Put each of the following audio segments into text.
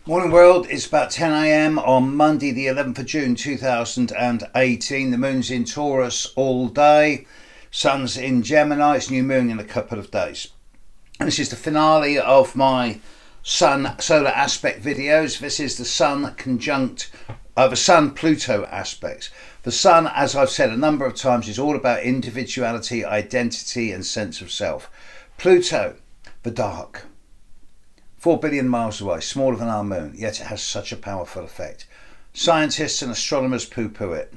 Morning world, it's about 10 a.m. on Monday the 11th of June 2018. The moon's in Taurus all day, sun's in Gemini, it's new moon in a couple of days. And this is the finale of my sun solar aspect videos. This is the sun conjunct, the sun Pluto aspects. The sun, as I've said a number of times, is all about individuality, identity and sense of self. Pluto, the dark. 4 billion miles away, smaller than our moon, yet it has such a powerful effect. Scientists and astronomers poo-poo it.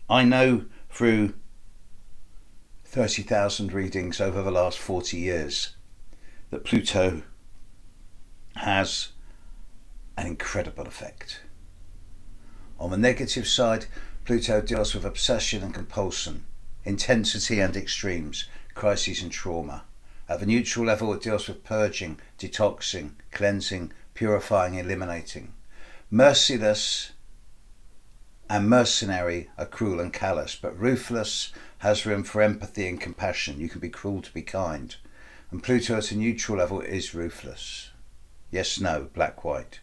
I know through 30,000 readings over the last 40 years that Pluto has an incredible effect. On the negative side, Pluto deals with obsession and compulsion, intensity and extremes, crises and trauma. At the neutral level, it deals with purging, detoxing, cleansing, purifying, eliminating. Merciless and mercenary are cruel and callous, but ruthless has room for empathy and compassion. You can be cruel to be kind. And Pluto at a neutral level is ruthless. Yes, no, black, white.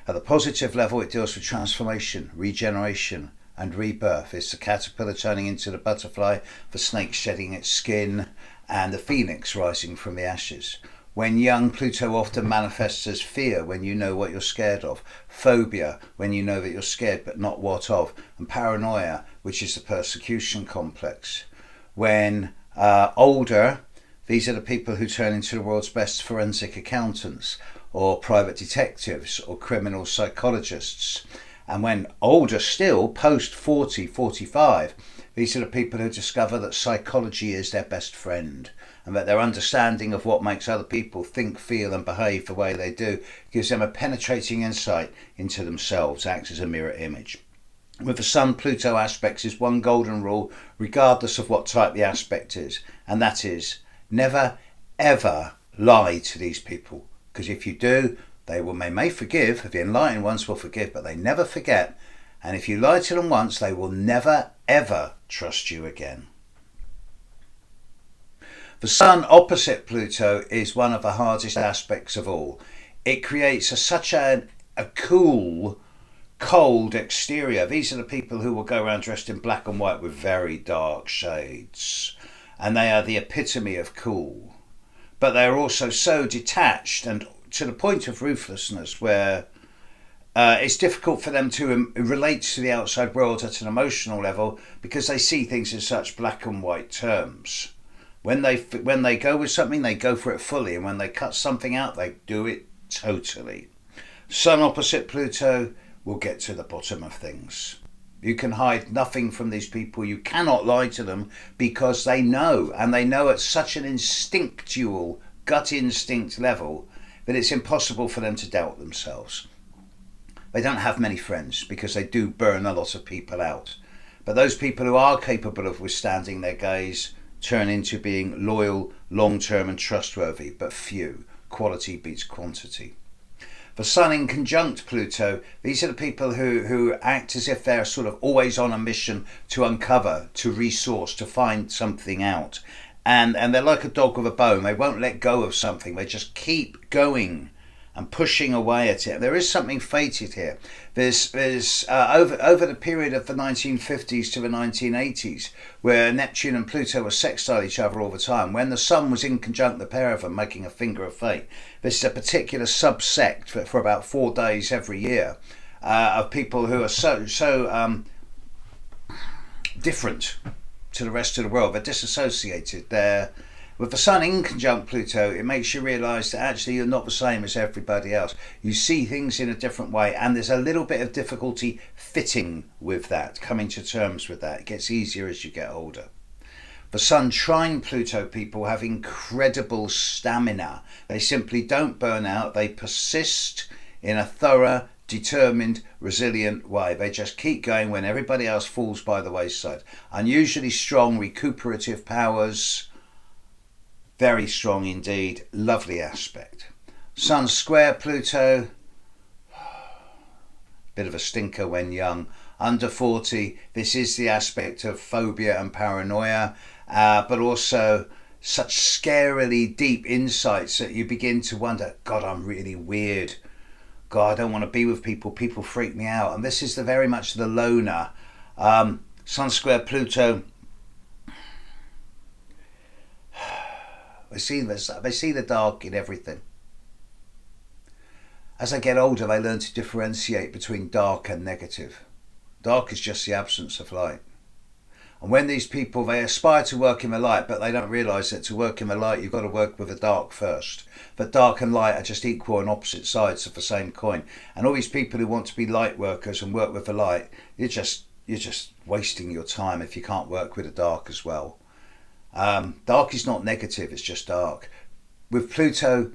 At the positive level, it deals with transformation, regeneration, and rebirth. It's the caterpillar turning into the butterfly, the snake shedding its skin, and the phoenix rising from the ashes. When young, Pluto often manifests as fear, when you know what you're scared of, phobia, when you know that you're scared but not what of, and paranoia, which is the persecution complex. When older, these are the people who turn into the world's best forensic accountants, or private detectives, or criminal psychologists. And when older still, post 40, 45, these are the people who discover that psychology is their best friend and that their understanding of what makes other people think, feel and behave the way they do gives them a penetrating insight into themselves, acts as a mirror image. With the Sun, Pluto aspects is one golden rule, regardless of what type the aspect is, and that is never, ever lie to these people. Because if you do, they may forgive, the enlightened ones will forgive, but they never forget. And if you lie to them once, they will never, ever trust you again. The Sun opposite Pluto is one of the hardest aspects of all. It creates such a cool, cold exterior. These are the people who will go around dressed in black and white with very dark shades. And they are the epitome of cool. But they're also so detached and to the point of ruthlessness where it's difficult for them to relate to the outside world at an emotional level because they see things in such black and white terms. When they go with something, they go for it fully, and when they cut something out, they do it totally. Sun opposite Pluto will get to the bottom of things. You can hide nothing from these people. You cannot lie to them because they know, and they know at such an instinctual, gut instinct level that it's impossible for them to doubt themselves. They don't have many friends because they do burn a lot of people out. But those people who are capable of withstanding their gaze turn into being loyal, long-term and trustworthy, but few. Quality beats quantity. The Sun in conjunct Pluto, these are the people who act as if they're sort of always on a mission to uncover, to resource, to find something out. And they're like a dog with a bone. They won't let go of something. They just keep going and pushing away at it. There is something fated here. There's over the period of the 1950s to the 1980s, where Neptune and Pluto were sextile each other all the time. When the Sun was in conjunct the pair of them, making a finger of fate. This is a particular subsect for about 4 days every year of people who are so different to the rest of the world. They're disassociated. With the Sun in conjunct Pluto, it makes you realise that actually you're not the same as everybody else. You see things in a different way, and there's a little bit of difficulty fitting with that, coming to terms with that. It gets easier as you get older. The Sun trine Pluto people have incredible stamina. They simply don't burn out. They persist in a thorough, determined, resilient way. They just keep going when everybody else falls by the wayside. Unusually strong recuperative powers. Very strong indeed. Lovely aspect. Sun square Pluto. Bit of a stinker when young. Under 40, this is the aspect of phobia and paranoia, but also such scarily deep insights that you begin to wonder, God, I'm really weird. God, I don't want to be with people. People freak me out. And this is the very much the loner. Sun square Pluto. They see the dark in everything. As I get older, I learn to differentiate between dark and negative. Dark is just the absence of light. And when these people, they aspire to work in the light, but they don't realise that to work in the light, you've got to work with the dark first. But dark and light are just equal and opposite sides of the same coin. And all these people who want to be light workers and work with the light, you're just wasting your time if you can't work with the dark as well. Dark is not negative, it's just dark. With Pluto,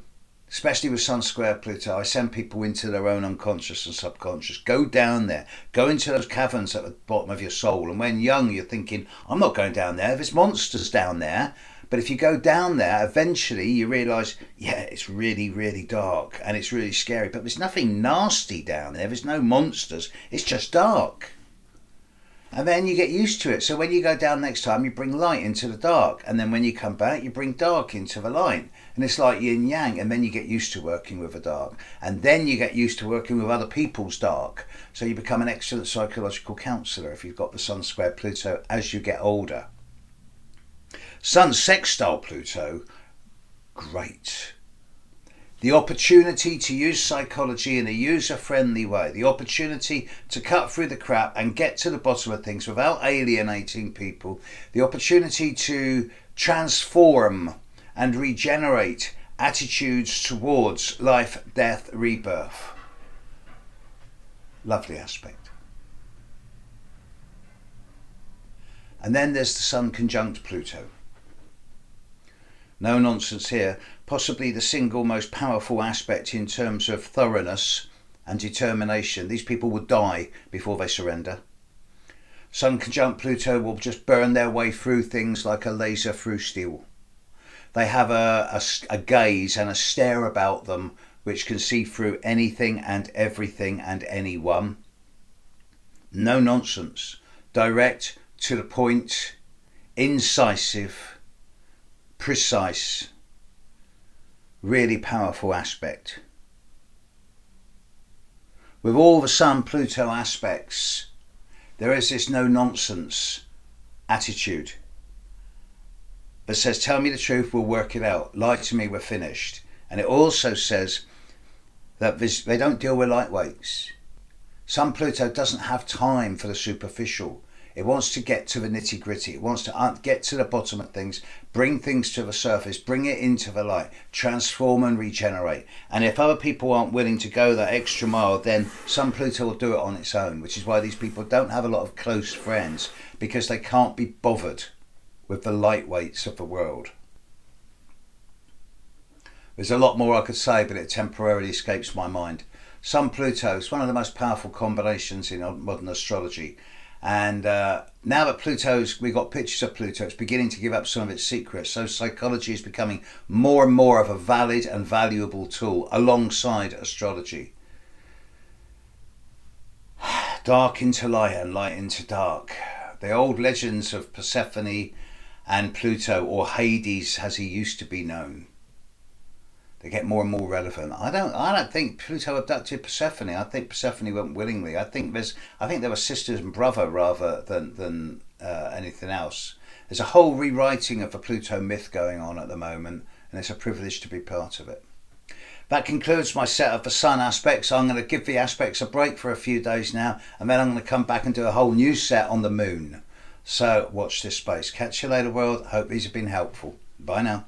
especially with Sun square Pluto, I send people into their own unconscious and subconscious. Go down there. Go into those caverns at the bottom of your soul. And when young, you're thinking, I'm not going down there. There's monsters down there. But if you go down there, eventually you realise, yeah, it's really, really dark and it's really scary. But there's nothing nasty down there. There's no monsters. It's just dark. And then you get used to it. So when you go down next time, you bring light into the dark. And then when you come back, you bring dark into the light. And it's like yin yang. And then you get used to working with the dark. And then you get used to working with other people's dark. So you become an excellent psychological counsellor if you've got the Sun square Pluto as you get older. Sun sextile Pluto, great. The opportunity to use psychology in a user-friendly way. The opportunity to cut through the crap and get to the bottom of things without alienating people. The opportunity to transform and regenerate attitudes towards life, death, rebirth. Lovely aspect. And then there's the Sun conjunct Pluto. No nonsense here. Possibly the single most powerful aspect in terms of thoroughness and determination. These people will die before they surrender. Sun conjunct Pluto will just burn their way through things like a laser through steel. They have a gaze and a stare about them which can see through anything and everything and anyone. No nonsense. Direct, to the point, incisive, precise, really powerful aspect. With all the Sun Pluto aspects, there is this no nonsense attitude that says, tell me the truth, we'll work it out. Lie to me, we're finished. And it also says that they don't deal with lightweights. Sun Pluto doesn't have time for the superficial. It wants to get to the nitty gritty. It wants to get to the bottom of things, bring things to the surface, bring it into the light, transform and regenerate. And if other people aren't willing to go that extra mile, then Sun Pluto will do it on its own, which is why these people don't have a lot of close friends, because they can't be bothered with the lightweights of the world. There's a lot more I could say, but it temporarily escapes my mind. Sun Pluto is one of the most powerful combinations in modern astrology. And now that we got pictures of Pluto, it's beginning to give up some of its secrets. So psychology is becoming more and more of a valid and valuable tool alongside astrology. Dark into light and light into dark. The old legends of Persephone and Pluto, or Hades as he used to be known, they get more and more relevant. I don't think Pluto abducted Persephone. I think Persephone went willingly. I think they were sisters and brother rather than anything else. There's a whole rewriting of the Pluto myth going on at the moment, and it's a privilege to be part of it. That concludes my set of the Sun aspects. I'm going to give the aspects a break for a few days now, and then I'm going to come back and do a whole new set on the Moon. So watch this space. Catch you later, world. Hope these have been helpful. Bye now.